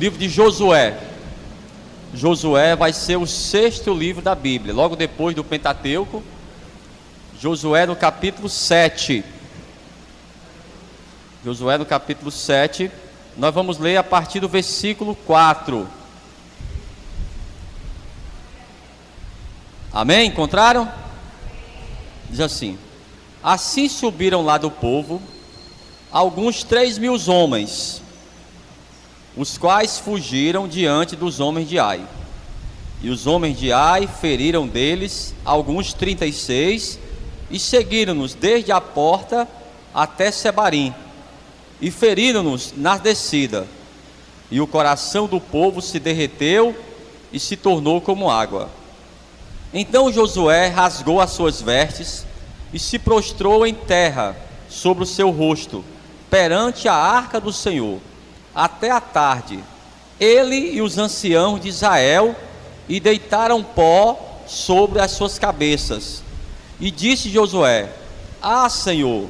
livro de Josué. Josué vai ser o 6º livro da Bíblia, logo depois do Pentateuco. Josué no capítulo 7. Josué no capítulo 7. Nós vamos ler a partir do versículo 4. Amém? Encontraram? Diz assim: assim subiram lá do povo alguns 3.000 homens, os quais fugiram diante dos homens de Ai. E os homens de Ai feriram deles alguns 36 e seguiram-nos desde a porta até Sebarim, e feriram-nos na descida. E o coração do povo se derreteu e se tornou como água. Então Josué rasgou as suas vestes e se prostrou em terra sobre o seu rosto, perante a arca do Senhor, até a tarde, ele e os anciãos de Israel, e deitaram pó sobre as suas cabeças. E disse Josué: ah, Senhor,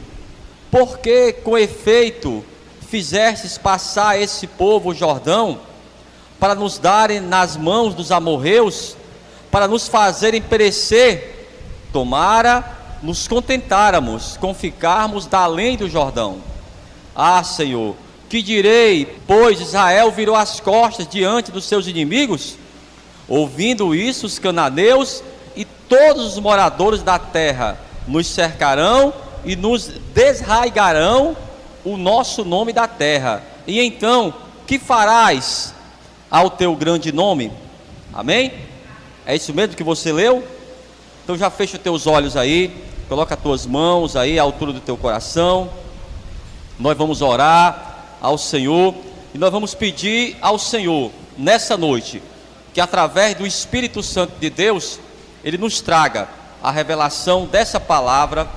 por que com efeito fizestes passar esse povo o Jordão, para nos darem nas mãos dos amorreus, para nos fazerem perecer? Tomara nos contentáramos com ficarmos da além do Jordão. Ah, Senhor, que direi, pois Israel virou as costas diante dos seus inimigos? Ouvindo isso, os cananeus e todos os moradores da terra nos cercarão e nos desraigarão o nosso nome da terra. E então, que farás ao teu grande nome? Amém? É isso mesmo que você leu? Então já fecha os teus olhos aí, coloca as tuas mãos aí à altura do teu coração. Nós vamos orar ao Senhor e nós vamos pedir ao Senhor nessa noite que, através do Espírito Santo de Deus, Ele nos traga a revelação dessa palavra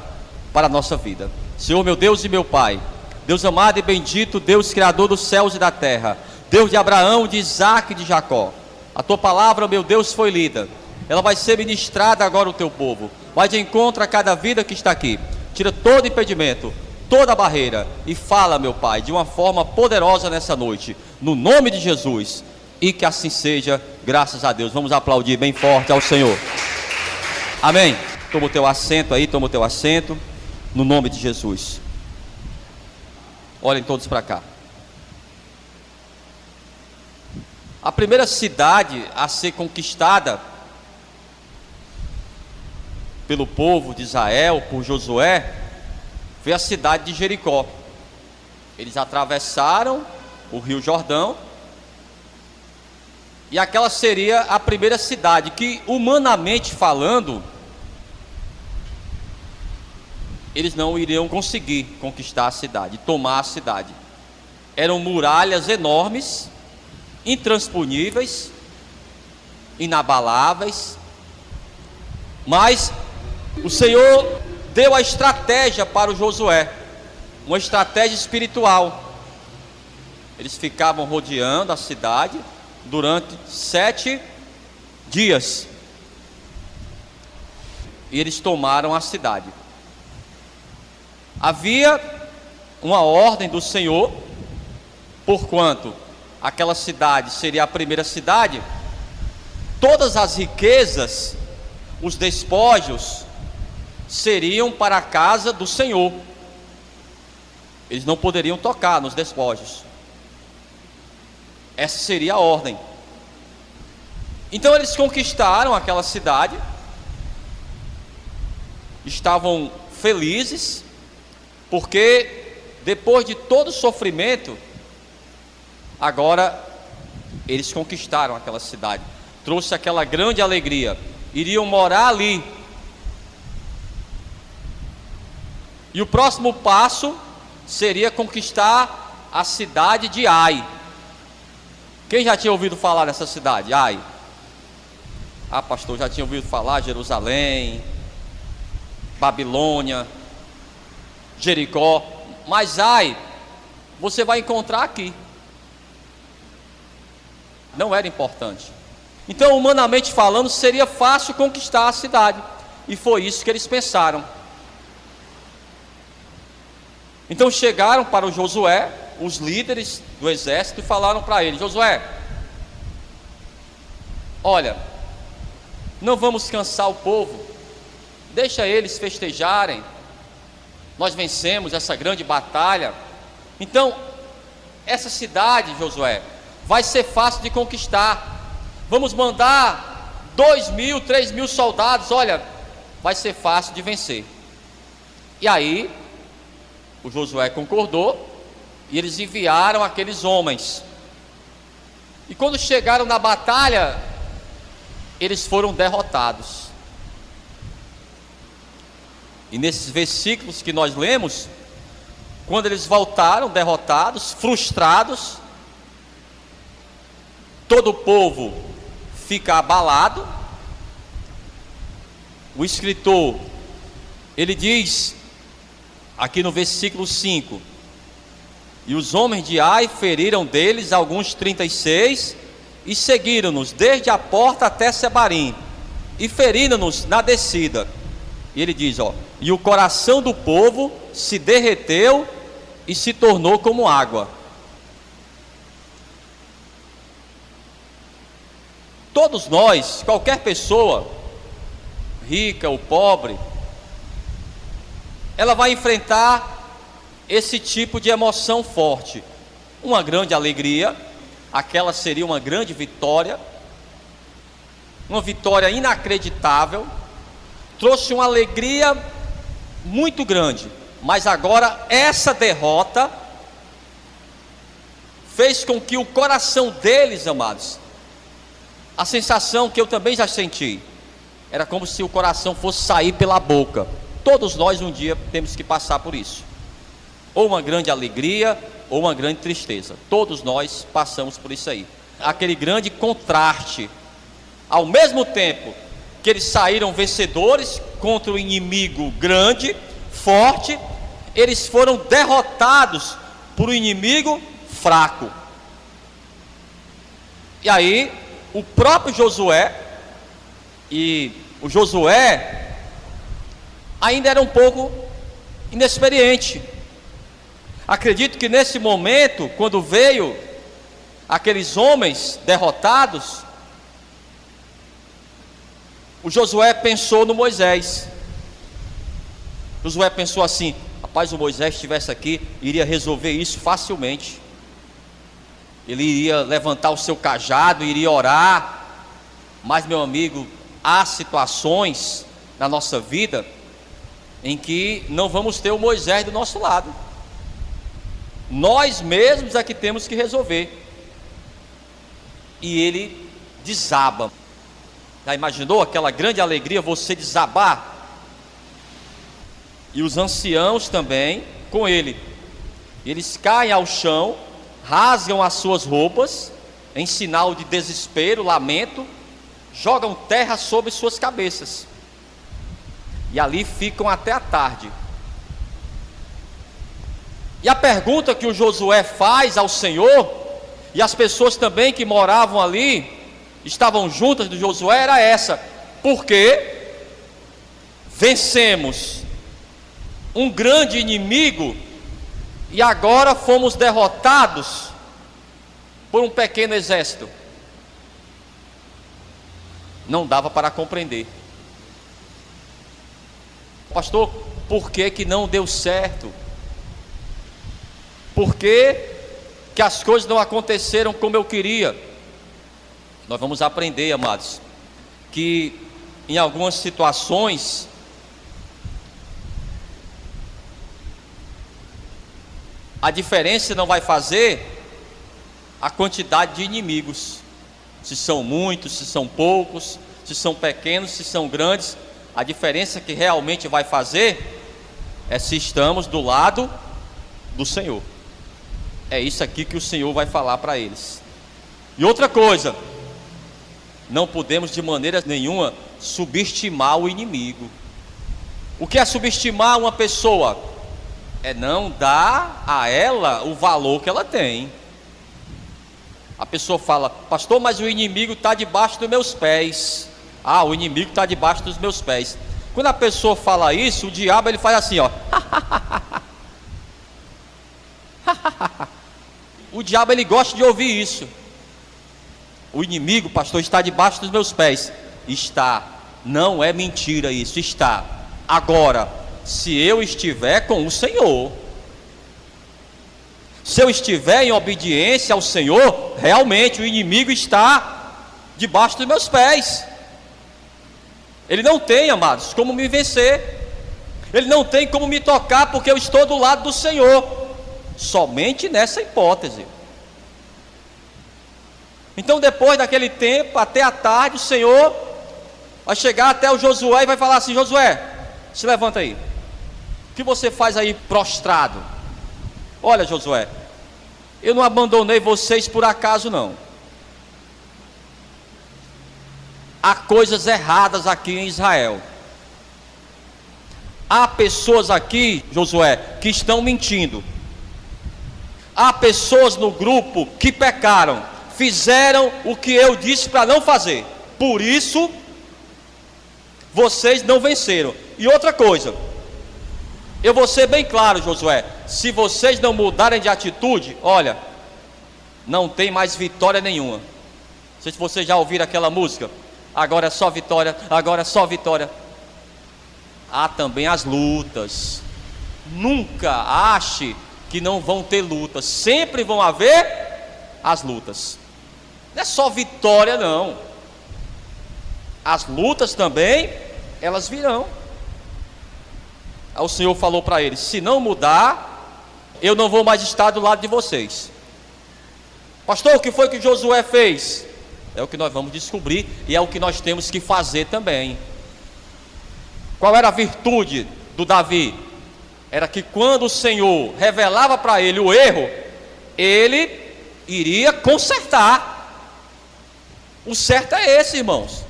para a nossa vida. Senhor, meu Deus e meu Pai, Deus amado e bendito, Deus criador dos céus e da terra, Deus de Abraão, de Isaque e de Jacó, a tua palavra, meu Deus, foi lida, ela vai ser ministrada agora ao teu povo. Vai de encontro a cada vida que está aqui, tira todo impedimento, toda barreira, e fala, meu Pai, de uma forma poderosa nessa noite, no nome de Jesus, e que assim seja, graças a Deus. Vamos aplaudir bem forte ao Senhor. Amém. Toma o teu assento aí, toma o teu assento, no nome de Jesus. Olhem todos para cá. A primeira cidade a ser conquistada pelo povo de Israel, por Josué, foi a cidade de Jericó. Eles atravessaram o rio Jordão, e aquela seria a primeira cidade que, humanamente falando, eles não iriam conseguir conquistar a cidade, tomar a cidade. Eram muralhas enormes, intransponíveis, inabaláveis, mas o Senhor deu a estratégia para o Josué, uma estratégia espiritual. Eles ficavam rodeando a cidade durante 7 dias, e eles tomaram a cidade. Havia uma ordem do Senhor, porquanto aquela cidade seria a primeira cidade, todas as riquezas, os despojos, seriam para a casa do Senhor. Eles não poderiam tocar nos despojos. Essa seria a ordem. Então eles conquistaram aquela cidade, estavam felizes, porque depois de todo o sofrimento, agora eles conquistaram aquela cidade, trouxe aquela grande alegria, iriam morar ali. E o próximo passo seria conquistar a cidade de Ai. Quem já tinha ouvido falar dessa cidade, Ai? Ah, pastor, já tinha ouvido falar Jerusalém, Babilônia, Jericó, mas Ai, você vai encontrar aqui. Não era importante. Então, humanamente falando, seria fácil conquistar a cidade, e foi isso que eles pensaram. Então chegaram para o Josué os líderes do exército falaram para ele: Josué, olha, não vamos cansar o povo, deixa eles festejarem, nós vencemos essa grande batalha. Então, essa cidade, Josué, vai ser fácil de conquistar. Vamos mandar 2.000, 3.000 soldados, olha, vai ser fácil de vencer. E aí, o Josué concordou, e eles enviaram aqueles homens. E quando chegaram na batalha, eles foram derrotados. E nesses versículos que nós lemos, quando eles voltaram derrotados, frustrados, todo o povo fica abalado. O escritor, ele diz aqui no versículo 5: e os homens de Ai feriram deles alguns 36 e seguiram-nos desde a porta até Sebarim e feriram-nos na descida. E ele diz, e o coração do povo se derreteu e se tornou como água. Todos nós, qualquer pessoa, rica ou pobre, ela vai enfrentar esse tipo de emoção forte. Uma grande alegria, aquela seria uma grande vitória, uma vitória inacreditável, trouxe uma alegria muito grande. Mas agora essa derrota fez com que o coração deles, amados, a sensação que eu também já senti, era como se o coração fosse sair pela boca. Todos nós um dia temos que passar por isso, ou uma grande alegria, ou uma grande tristeza. Todos nós passamos por isso aí. Aquele grande contraste. Ao mesmo tempo que eles saíram vencedores contra o inimigo grande, forte, eles foram derrotados por um inimigo fraco. E aí, o próprio Josué, e o Josué ainda era um pouco inexperiente. Acredito que nesse momento, quando veio aqueles homens derrotados, o Josué pensou no Moisés. Josué pensou assim: rapaz, o Moisés estivesse aqui, iria resolver isso facilmente. Ele iria levantar o seu cajado, iria orar. Mas, meu amigo, há situações na nossa vida em que não vamos ter o Moisés do nosso lado. Nós mesmos é que temos que resolver. E ele desaba. Já imaginou aquela grande alegria, você desabar? E os anciãos também com ele. Eles caem ao chão, rasgam as suas roupas em sinal de desespero, lamento, jogam terra sobre suas cabeças e ali ficam até a tarde. E a pergunta que o Josué faz ao Senhor, e as pessoas também que moravam ali, estavam juntas do Josué, era essa: por que vencemos um grande inimigo e agora fomos derrotados por um pequeno exército? Não dava para compreender. Pastor, por que que não deu certo? Por que que as coisas não aconteceram como eu queria? Nós vamos aprender, amados, que em algumas situações a diferença não vai fazer a quantidade de inimigos, se são muitos, se são poucos, se são pequenos, se são grandes. A diferença que realmente vai fazer é se estamos do lado do Senhor. É isso aqui que o Senhor vai falar para eles. E outra coisa, não podemos de maneira nenhuma subestimar o inimigo. O que é subestimar uma pessoa? É não dar a ela o valor que ela tem. A pessoa fala: pastor, mas o inimigo está debaixo dos meus pés. Ah, o inimigo está debaixo dos meus pés. Quando a pessoa fala isso, o diabo ele faz assim, ó. O diabo, ele gosta de ouvir isso. O inimigo, pastor, está debaixo dos meus pés. Está. Não é mentira isso, está. Agora, se eu estiver com o Senhor, se eu estiver em obediência ao Senhor, realmente o inimigo está debaixo dos meus pés. Ele não tem, amados, como me vencer. Ele não tem como me tocar, porque eu estou do lado do Senhor. Somente nessa hipótese. Então, depois daquele tempo, até a tarde, o Senhor vai chegar até o Josué e vai falar assim: Josué, se levanta aí. O que você faz aí prostrado? Olha, Josué, eu não abandonei vocês por acaso, não. Há coisas erradas aqui em Israel. Há pessoas aqui, Josué, que estão mentindo. Há pessoas no grupo que pecaram, fizeram o que eu disse para não fazer. Por isso, vocês não venceram. E outra coisa, eu vou ser bem claro, Josué: se vocês não mudarem de atitude, olha, não tem mais vitória nenhuma. Não sei se vocês já ouviram aquela música: agora é só vitória, agora é só vitória. Há também as lutas. Nunca ache que não vão ter lutas. Sempre vão haver as lutas. Não é só vitória, não. As lutas também, elas virão. Aí o Senhor falou para eles: se não mudar, eu não vou mais estar do lado de vocês. Pastor, o que foi que Josué fez? É o que nós vamos descobrir, e é o que nós temos que fazer também. Qual era a virtude do Davi? Era que quando o Senhor revelava para ele o erro, ele iria consertar. O certo é esse, irmãos.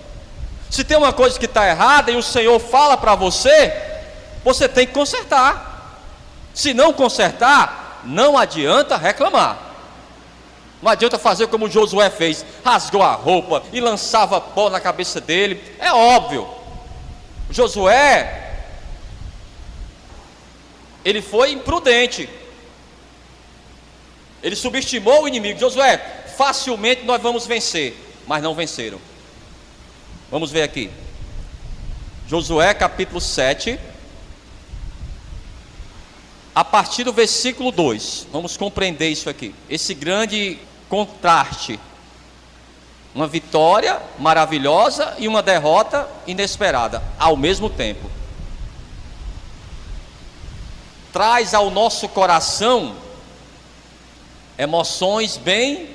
Se tem uma coisa que está errada e o Senhor fala para você, você tem que consertar. Se não consertar, não adianta reclamar. Não adianta fazer como Josué fez: rasgou a roupa e lançava pó na cabeça dele. É óbvio, Josué, ele foi imprudente. Ele subestimou o inimigo. Josué, facilmente nós vamos vencer. Mas não venceram. Vamos ver aqui, Josué capítulo 7, a partir do versículo 2. Vamos compreender isso aqui, esse grande contraste. Uma vitória maravilhosa e uma derrota inesperada ao mesmo tempo. Traz ao nosso coração emoções bem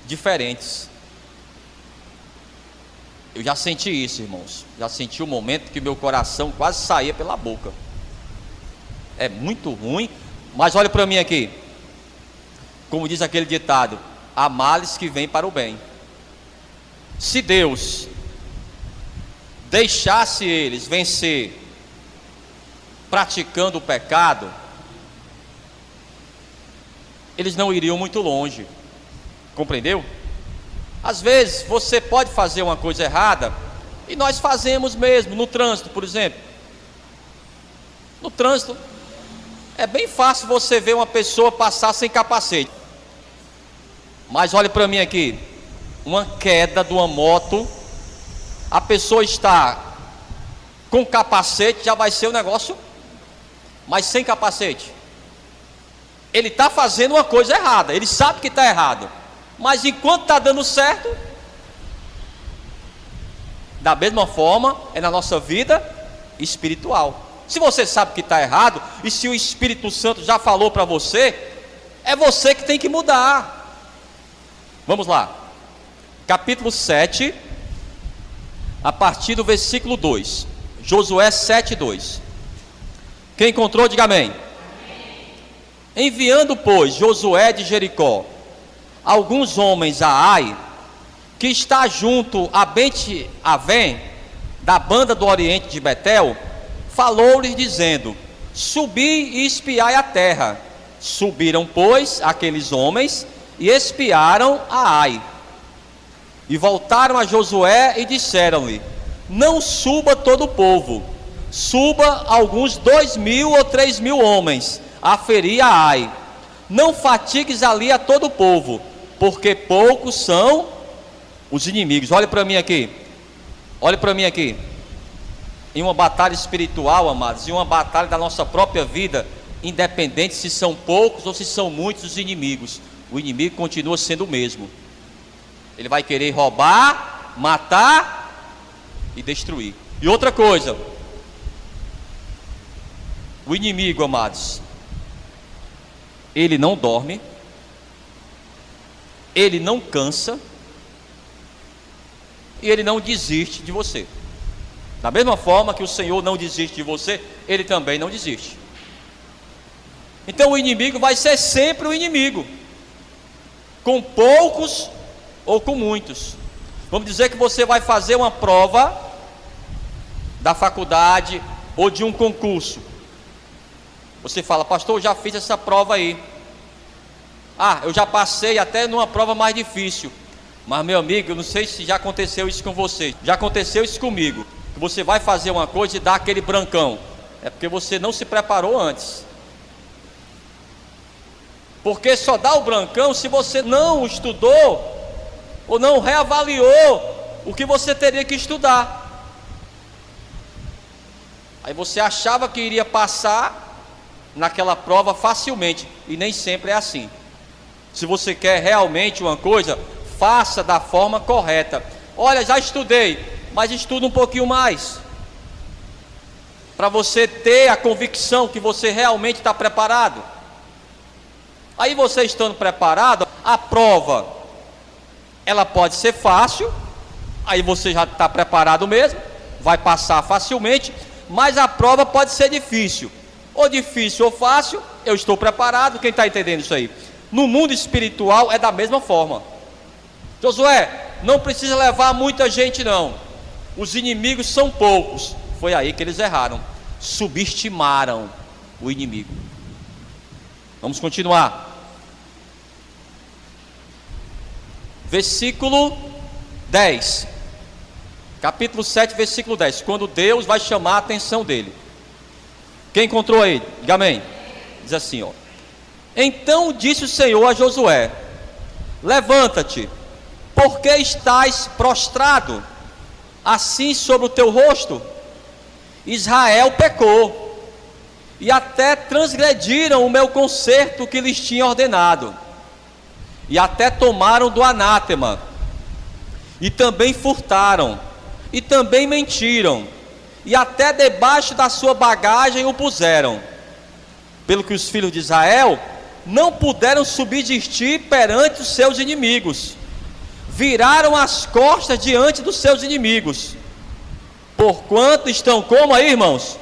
diferentes. Eu já senti isso, irmãos. Já senti o momento que meu coração quase saía pela boca. É muito ruim. Mas olha para mim aqui. Como diz aquele ditado: há males que vêm para o bem. Se Deus deixasse eles vencer praticando o pecado, eles não iriam muito longe. Compreendeu? Às vezes você pode fazer uma coisa errada, e nós fazemos mesmo, no trânsito, por exemplo. No trânsito, é bem fácil você ver uma pessoa passar sem capacete. Mas olhe para mim aqui, uma queda de uma moto, a pessoa está com capacete, já vai ser um negócio, mas sem capacete. Ele está fazendo uma coisa errada, ele sabe que está errado. Mas enquanto está dando certo, da mesma forma é na nossa vida espiritual. Se você sabe que está errado, e se o Espírito Santo já falou para você, é você que tem que mudar. Vamos lá, capítulo 7, a partir do versículo 2. Josué 7, 2. Quem encontrou, diga amém. Enviando, pois, Josué de Jericó alguns homens a Ai, que está junto a Bet-Avém, da banda do oriente de Betel, falou-lhes dizendo: subi e espiai a terra. Subiram, pois, aqueles homens e espiaram a Ai. E voltaram a Josué e disseram-lhe: não suba todo o povo, suba alguns 2.000 ou 3.000 homens a ferir a Ai. não fatigues ali a todo o povo, porque poucos são os inimigos. Olhe para mim aqui. Olhe para mim aqui. Em uma batalha espiritual, amados, em uma batalha da nossa própria vida, independente se são poucos ou se são muitos os inimigos, o inimigo continua sendo o mesmo. Ele vai querer roubar, matar e destruir. E outra coisa, o inimigo, amados, ele não dorme, ele não cansa e ele não desiste de você. Da mesma forma que o Senhor não desiste de você, ele também não desiste. Então o inimigo vai ser sempre o inimigo, com poucos ou com muitos. Vamos dizer que você vai fazer uma prova da faculdade ou de um concurso. Você fala: pastor, eu já fiz essa prova aí. Eu já passei até numa prova mais difícil. Mas, meu amigo, eu não sei se já aconteceu isso com você. Já aconteceu isso comigo. Que você vai fazer uma coisa e dá aquele brancão. É porque você não se preparou antes. Porque só dá o brancão se você não estudou ou não reavaliou o que você teria que estudar. Aí você achava que iria passar naquela prova facilmente, e nem sempre é assim. Se você quer realmente uma coisa, faça da forma correta. Olha, já estudei, mas estuda um pouquinho mais, para você ter a convicção que você realmente está preparado. Aí você estando preparado, a prova, ela pode ser fácil, aí você já está preparado mesmo, vai passar facilmente, mas a prova pode ser difícil, ou difícil ou fácil, eu estou preparado. Quem está entendendo isso aí? No mundo espiritual é da mesma forma. Josué, não precisa levar muita gente não, os inimigos são poucos. Foi aí que eles erraram, subestimaram o inimigo. Vamos continuar. Versículo 10. Capítulo 7, versículo 10. Quando Deus vai chamar a atenção dele. Quem encontrou aí? Diga amém. Diz assim, ó: então disse o Senhor a Josué: levanta-te, porque estás prostrado assim sobre o teu rosto? Israel pecou, e até transgrediram o meu concerto que lhes tinha ordenado, e até tomaram do anátema, e também furtaram, e também mentiram, e até debaixo da sua bagagem o puseram, pelo que os filhos de Israel não puderam subsistir perante os seus inimigos, viraram as costas diante dos seus inimigos, porquanto estão como aí, irmãos?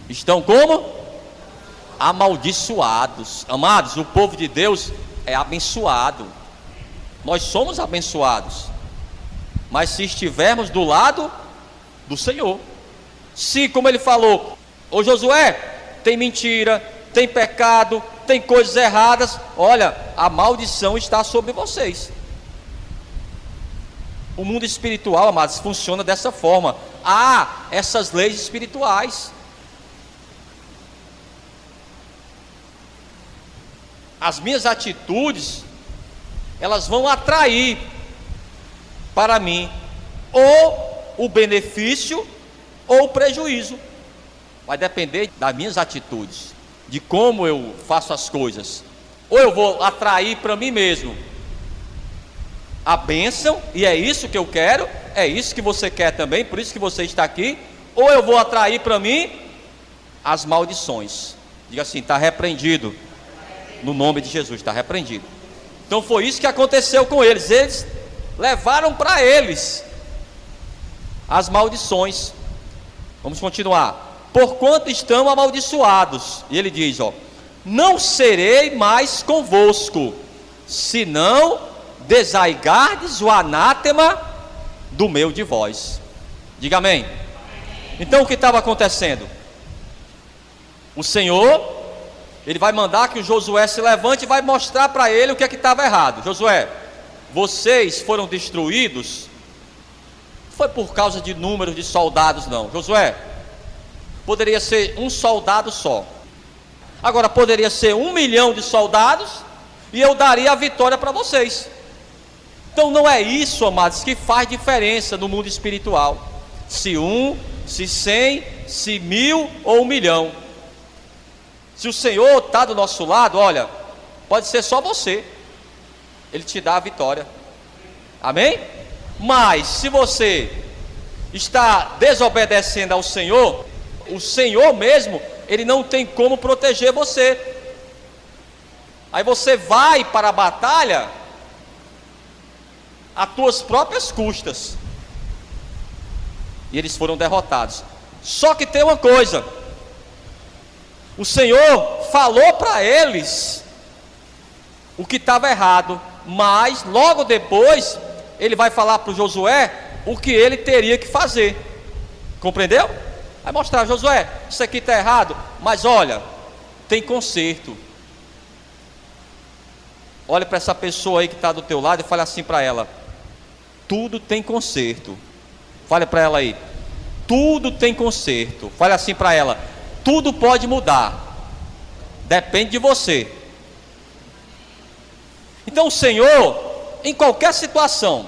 Estão como? Amaldiçoados. Amados, o povo de Deus é abençoado, nós somos abençoados, mas se estivermos do lado do Senhor. Se, como ele falou: ô Josué, tem mentira, tem pecado, tem coisas erradas, olha, a maldição está sobre vocês. O mundo espiritual, amados, funciona dessa forma. Há essas leis espirituais. As minhas atitudes, elas vão atrair para mim ou o benefício ou o prejuízo. Vai depender das minhas atitudes, de como eu faço as coisas. Ou eu vou atrair para mim mesmo a bênção, e é isso que eu quero, é isso que você quer também, por isso que você está aqui. Ou eu vou atrair para mim as maldições. Diga assim: está repreendido, no nome de Jesus, está repreendido. Então foi isso que aconteceu com eles. Eles levaram para eles as maldições. Vamos continuar. Porquanto estão amaldiçoados, e ele diz, ó: não serei mais convosco, senão desaigardes o anátema do meio de vós. Diga amém. Então o que estava acontecendo? O Senhor, ele vai mandar que o Josué se levante e vai mostrar para ele o que é que estava errado. Josué, vocês foram destruídos, não foi por causa de números de soldados não. Josué, poderia ser um soldado só, Agora poderia ser 1 milhão de soldados e eu daria a vitória para vocês. Então não é isso, amados, que faz diferença no mundo espiritual. Se 1, se 100, se 1000 ou 1 milhão. Se o Senhor está do nosso lado, olha, pode ser só você, Ele te dá a vitória. Amém? Mas se você está desobedecendo ao Senhor, o Senhor mesmo, Ele não tem como proteger você. Aí você vai para a batalha às tuas próprias custas. E eles foram derrotados. Só que tem uma coisa: o Senhor falou para eles o que estava errado, mas logo depois Ele vai falar para o Josué o que ele teria que fazer. Compreendeu? Vai mostrar: Josué, isso aqui está errado, mas olha, tem conserto. Olha para essa pessoa aí que está do teu lado e fale assim para ela: tudo tem conserto. Fale para ela aí: tudo tem conserto. Fale assim para ela: tudo pode mudar, depende de você. Então o Senhor, em qualquer situação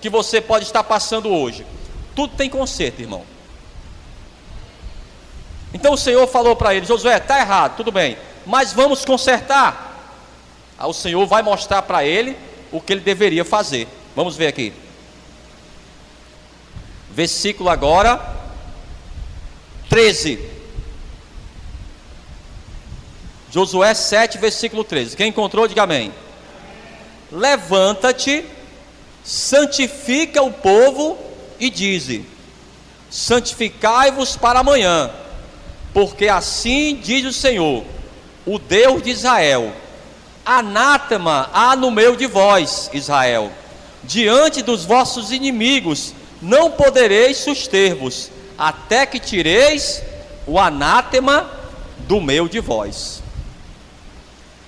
que você pode estar passando hoje, tudo tem conserto, irmão. Então o Senhor falou para ele: Josué, está errado, tudo bem, mas vamos consertar. Aí o Senhor vai mostrar para ele o que ele deveria fazer. Vamos ver aqui. Versículo agora 13. Josué 7, versículo 13. Quem encontrou, diga amém. Levanta-te, santifica o povo e dize: santificai-vos para amanhã, porque assim diz o Senhor, o Deus de Israel: anátema há no meio de vós, Israel, diante dos vossos inimigos não podereis suster-vos, até que tireis o anátema do meio de vós.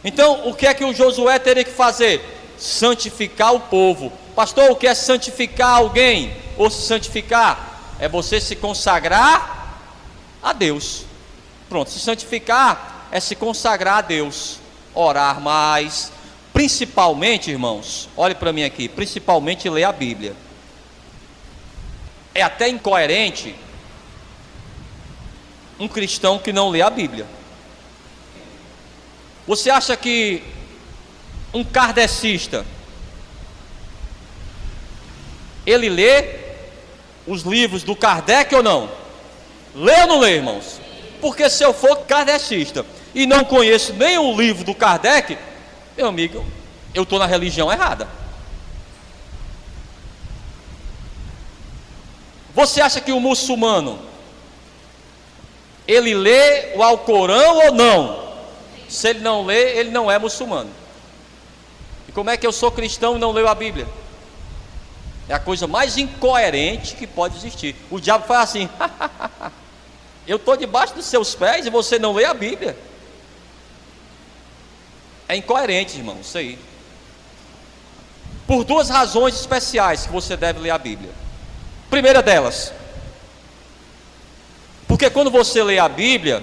Então, o que é que o Josué teria que fazer? Santificar o povo. Pastor, o que é santificar alguém? Ou se santificar? É você se consagrar a Deus. Pronto, se santificar é se consagrar a Deus, orar mais, principalmente, irmãos, olhe para mim aqui, principalmente ler a Bíblia. É até incoerente um cristão que não lê a Bíblia. Você acha que um kardecista, ele lê os livros do Kardec ou não? Lê ou não lê, irmãos? Porque se eu for kardecista e não conheço nenhum livro do Kardec, meu amigo, eu estou na religião errada. Você acha que o muçulmano, ele lê o Alcorão ou não? Se ele não lê, ele não é muçulmano. E como é que eu sou cristão e não leio a Bíblia? É a coisa mais incoerente que pode existir. O diabo faz assim: eu estou debaixo dos seus pés e você não lê a Bíblia. É incoerente, irmão, isso aí. Por duas razões especiais que você deve ler a Bíblia. Primeira delas, porque quando você lê a Bíblia,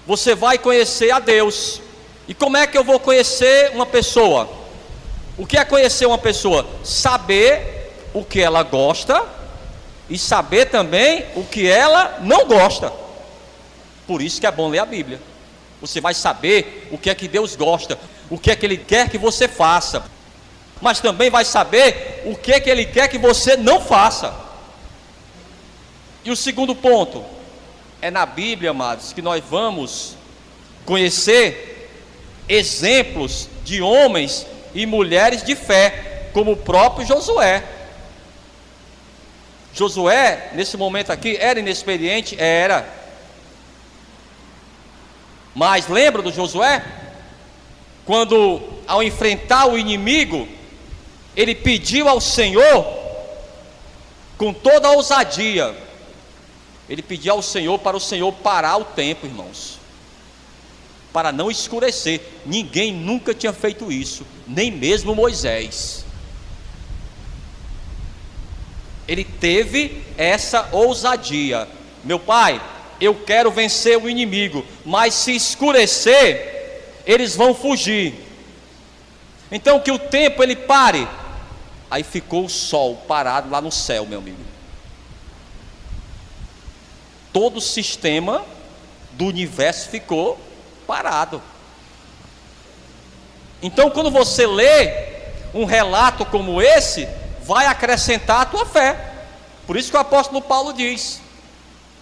você vai conhecer a Deus. E como é que eu vou conhecer uma pessoa? O que é conhecer uma pessoa? Saber o que ela gosta e saber também o que ela não gosta. Por isso que é bom ler a Bíblia. Você vai saber o que é que Deus gosta, o que é que Ele quer que você faça, mas também vai saber o que é que Ele quer que você não faça. E o segundo ponto, é na Bíblia, amados, que nós vamos conhecer exemplos de homens e mulheres de fé, como o próprio Josué. Josué, nesse momento aqui, era inexperiente? Era. Mas lembra do Josué? Quando, ao enfrentar o inimigo, ele pediu ao Senhor, com toda a ousadia, ele pediu ao Senhor para o Senhor parar o tempo, irmãos, para não escurecer. Ninguém nunca tinha feito isso, nem mesmo Moisés. Ele teve essa ousadia: meu pai, eu quero vencer o inimigo, mas se escurecer, eles vão fugir. Então que o tempo ele pare. Aí ficou o sol parado lá no céu, meu amigo. Todo o sistema do universo ficou parado. Então quando você lê um relato como esse, vai acrescentar a tua fé. Por isso que o apóstolo Paulo diz,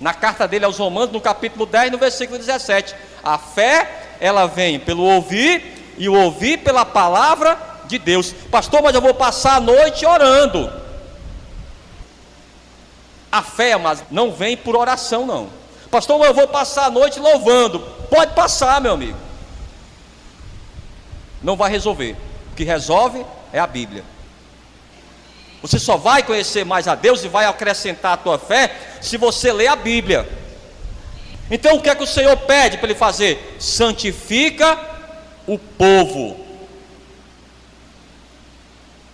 na carta dele aos Romanos, no capítulo 10, no versículo 17, a fé, ela vem pelo ouvir, e o ouvir pela palavra de Deus. Pastor, mas eu vou passar a noite orando. A fé, mas não vem por oração não. Pastor, mas eu vou passar a noite louvando. Pode passar, meu amigo. Não vai resolver. O que resolve é a Bíblia. Você só vai conhecer mais a Deus e vai acrescentar a tua fé se você ler a Bíblia. Então o que é que o Senhor pede para ele fazer? Santifica o povo.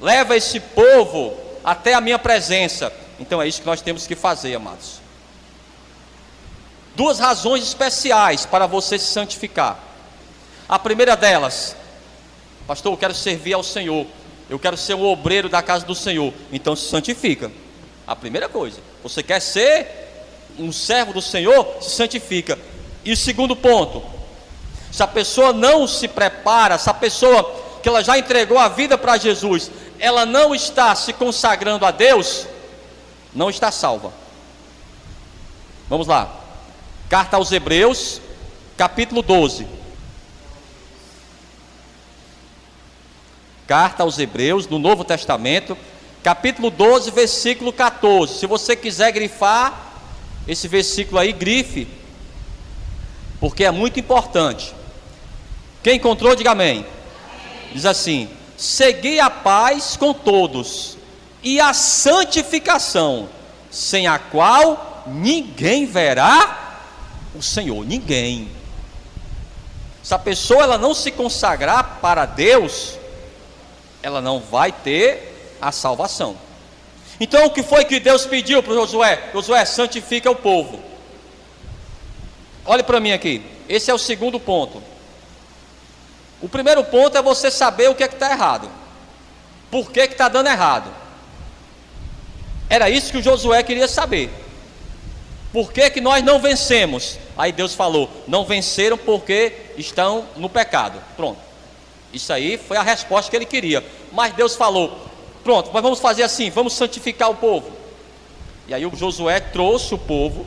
Leva esse povo até a minha presença. Então é isso que nós temos que fazer, amados. Duas razões especiais para você se santificar. A primeira delas: pastor, eu quero servir ao Senhor, eu quero ser um obreiro da casa do Senhor. Então se santifica. A primeira coisa, você quer ser um servo do Senhor, se santifica. E o segundo ponto: se a pessoa não se prepara, se a pessoa que ela já entregou a vida para Jesus, ela não está se consagrando a Deus, não está salva. Vamos lá, carta aos Hebreus, capítulo 12. Carta aos Hebreus, no Novo Testamento, capítulo 12, versículo 14. Se você quiser grifar esse versículo aí, grife, porque é muito importante. Quem encontrou, diga amém. Diz assim: segui a paz com todos e a santificação, sem a qual ninguém verá o Senhor. Ninguém. Se a pessoa ela não se consagrar para Deus, ela não vai ter a salvação. Então o que foi que Deus pediu para Josué? Josué, santifica o povo. Olhe para mim aqui, esse é o segundo ponto. O primeiro ponto é você saber o que é que está errado. Por que está dando errado? Era isso que o Josué queria saber. Por que que nós não vencemos? Aí Deus falou, não venceram porque estão no pecado. Pronto. Isso aí foi a resposta que ele queria. Mas Deus falou, pronto, mas vamos fazer assim, vamos santificar o povo. E aí o Josué trouxe o povo,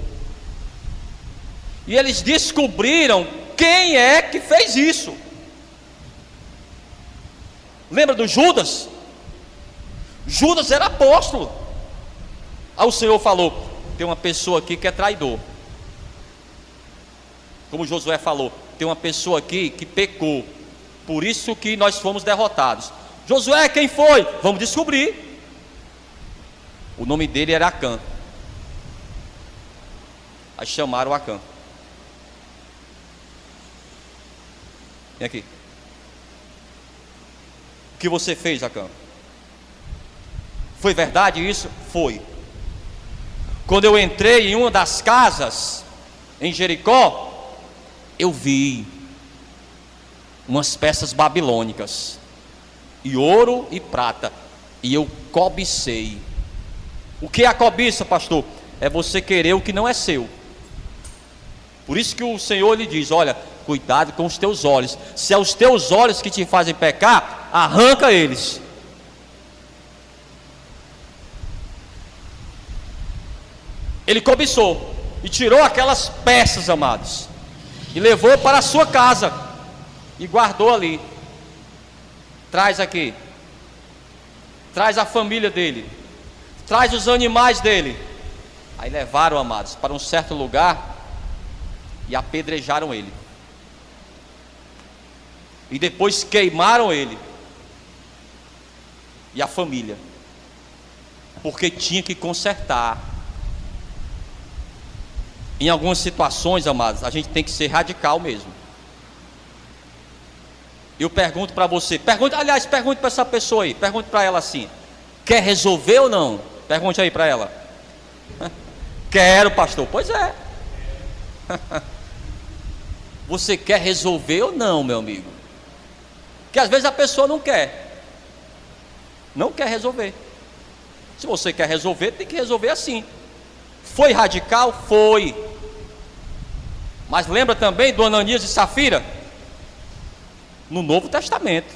e eles descobriram quem é que fez isso. Lembra do Judas? Judas era apóstolo. Aí o Senhor falou, tem uma pessoa aqui que é traidor. Como Josué falou, tem uma pessoa aqui que pecou, por isso que nós fomos derrotados. Josué, quem foi? Vamos descobrir. O nome dele era Acã. Aí chamaram Acã. Vem aqui. O que você fez, Acã? Foi verdade isso? Foi. Quando eu entrei em uma das casas em Jericó, eu vi umas peças babilônicas, e ouro e prata, e eu cobicei. O que é a cobiça, pastor? É você querer o que não é seu. Por isso que o Senhor lhe diz, olha, cuidado com os teus olhos. Se é os teus olhos que te fazem pecar, arranca eles. Ele cobiçou e tirou aquelas peças, amados, e levou para a sua casa e guardou ali. Traz aqui, traz a família dele, traz os animais dele. Aí levaram, amados, para um certo lugar e apedrejaram ele, e depois queimaram ele e a família, porque tinha que consertar. Em algumas situações, amados, a gente tem que ser radical mesmo. Eu pergunto para você, pergunte para essa pessoa aí, pergunte para ela assim: quer resolver ou não? Pergunte aí para ela. Quero, pastor. Pois é. Você quer resolver ou não, meu amigo? Porque às vezes a pessoa não quer. Não quer resolver. Se você quer resolver, tem que resolver assim. Foi radical? Foi. Mas lembra também do Ananias e Safira? No Novo Testamento.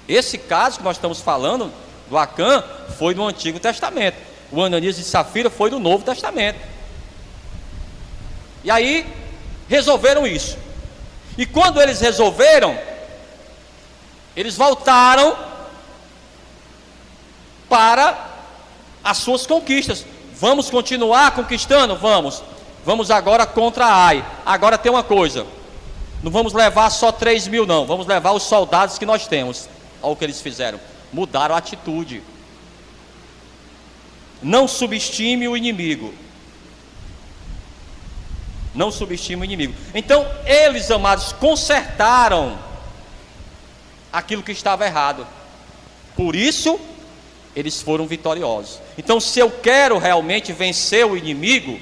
Esse caso que nós estamos falando, do Acã, foi no Antigo Testamento. O Ananias e Safira foi do Novo Testamento. E aí, resolveram isso. E quando eles resolveram, eles voltaram para as suas conquistas. Vamos continuar conquistando? Vamos. Vamos agora contra a Ai. Agora tem uma coisa: não vamos levar só 3 mil, não. Vamos levar os soldados que nós temos. Olha o que eles fizeram. Mudaram a atitude. Não subestime o inimigo. Não subestime o inimigo. Então, eles, amados, consertaram aquilo que estava errado. Por isso, eles foram vitoriosos. Então, se eu quero realmente vencer o inimigo,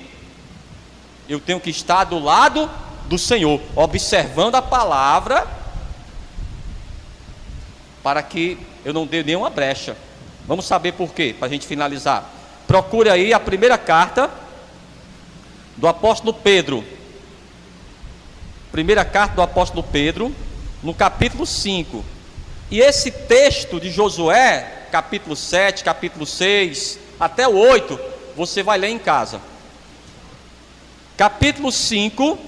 eu tenho que estar do lado do Senhor, observando a palavra, para que eu não dê nenhuma brecha. Vamos saber por quê, para a gente finalizar. Procure aí a primeira carta do apóstolo Pedro. Primeira carta do apóstolo Pedro, no capítulo 5. E esse texto de Josué, capítulo 7, capítulo 6, até o 8, você vai ler em casa. Capítulo 5,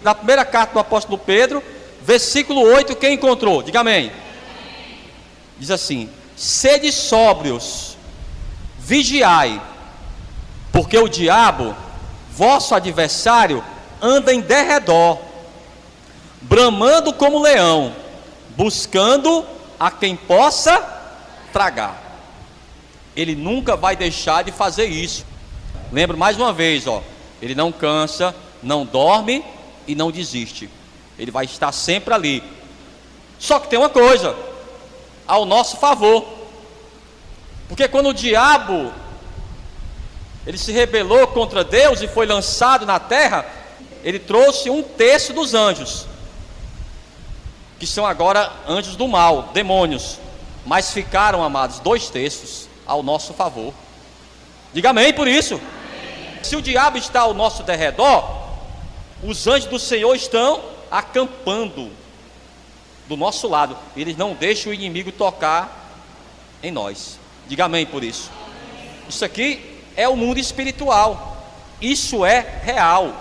da primeira carta do apóstolo Pedro, versículo 8, quem encontrou? Diga amém. Diz assim: sede sóbrios, vigiai, porque o diabo, vosso adversário, anda em derredor, bramando como leão, buscando a quem possa tragar. Ele nunca vai deixar de fazer isso. Lembro mais uma vez, ele não cansa, não dorme e não desiste. Ele vai estar sempre ali. Só que tem uma coisa ao nosso favor, porque quando o diabo ele se rebelou contra Deus e foi lançado na terra, ele trouxe 1/3 dos anjos, que são agora anjos do mal, demônios. Mas ficaram, amados, 2/3 ao nosso favor. Diga amém por isso. Amém. Se o diabo está ao nosso derredor, os anjos do Senhor estão acampando do nosso lado. Eles não deixam o inimigo tocar em nós. Diga amém por isso. Isso aqui é o mundo espiritual. Isso é real.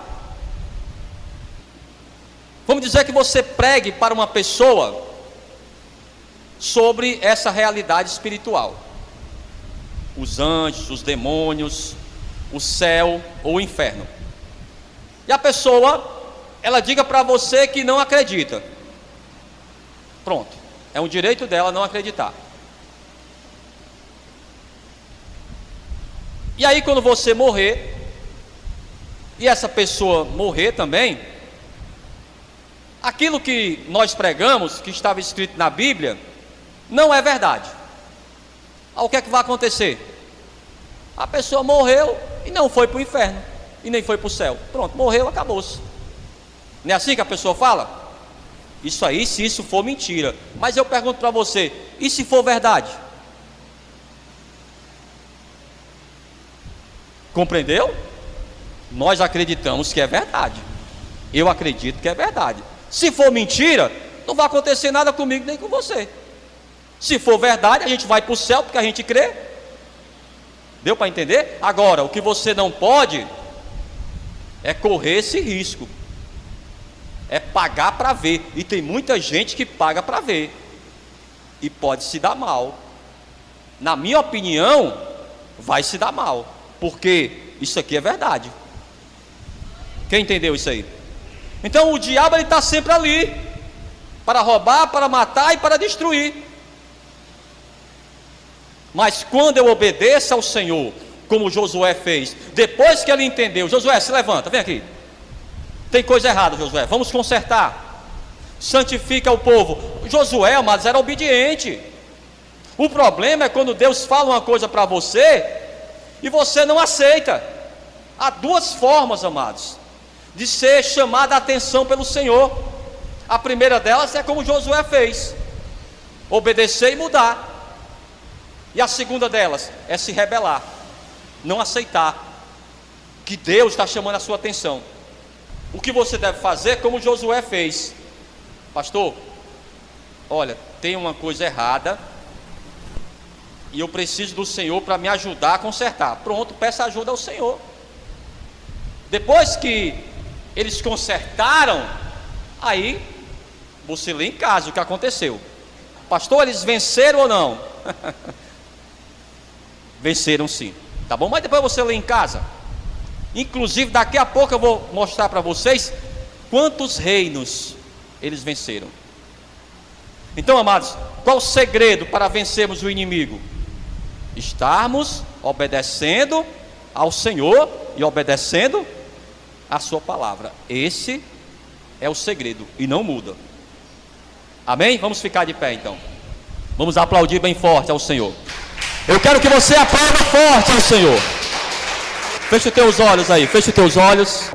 Vamos dizer que você pregue para uma pessoa sobre essa realidade espiritual. Os anjos, os demônios, o céu ou o inferno. E a pessoa, ela diga para você que não acredita. Pronto, é um direito dela não acreditar. E aí quando você morrer, e essa pessoa morrer também, aquilo que nós pregamos, que estava escrito na Bíblia, não é verdade. O que é que vai acontecer? A pessoa morreu e não foi para o inferno, e nem foi para o céu. Pronto, morreu, acabou-se. Não é assim que a pessoa fala? Isso aí, se isso for mentira. Mas eu pergunto para você, e se for verdade? Compreendeu? Nós acreditamos que é verdade. Eu acredito que é verdade. Se for mentira, não vai acontecer nada comigo nem com você. Se for verdade, a gente vai para o céu porque a gente crê. Deu para entender? Agora, o que você não pode é correr esse risco. É pagar para ver. E tem muita gente que paga para ver e pode se dar mal. Na minha opinião, vai se dar mal, porque isso aqui é verdade. Quem entendeu isso aí? Então o diabo está sempre ali para roubar, para matar e para destruir. Mas quando eu obedeço ao Senhor, como Josué fez, depois que ele entendeu, Josué, se levanta, vem aqui. Tem coisa errada, Josué, vamos consertar. Santifica o povo. Josué, amados, era obediente. O problema é quando Deus fala uma coisa para você e você não aceita. Há duas formas, amados, de ser chamada a atenção pelo Senhor. A primeira delas é como Josué fez: obedecer e mudar. E a segunda delas é se rebelar, não aceitar que Deus está chamando a sua atenção. O que você deve fazer é como Josué fez: pastor, olha, tem uma coisa errada e eu preciso do Senhor para me ajudar a consertar. Pronto, peça ajuda ao Senhor. Depois que eles consertaram, aí você lê em casa o que aconteceu. Pastor, eles venceram ou não? Venceram sim, tá bom? Mas depois você lê em casa. Inclusive daqui a pouco eu vou mostrar para vocês quantos reinos eles venceram. Então, amados, qual o segredo para vencermos o inimigo? Estarmos obedecendo ao Senhor e obedecendo a sua palavra. Esse é o segredo e não muda. Amém? Vamos ficar de pé então. Vamos aplaudir bem forte ao Senhor. Eu quero que você aplauda forte ao Senhor. Feche os teus olhos aí, feche os teus olhos.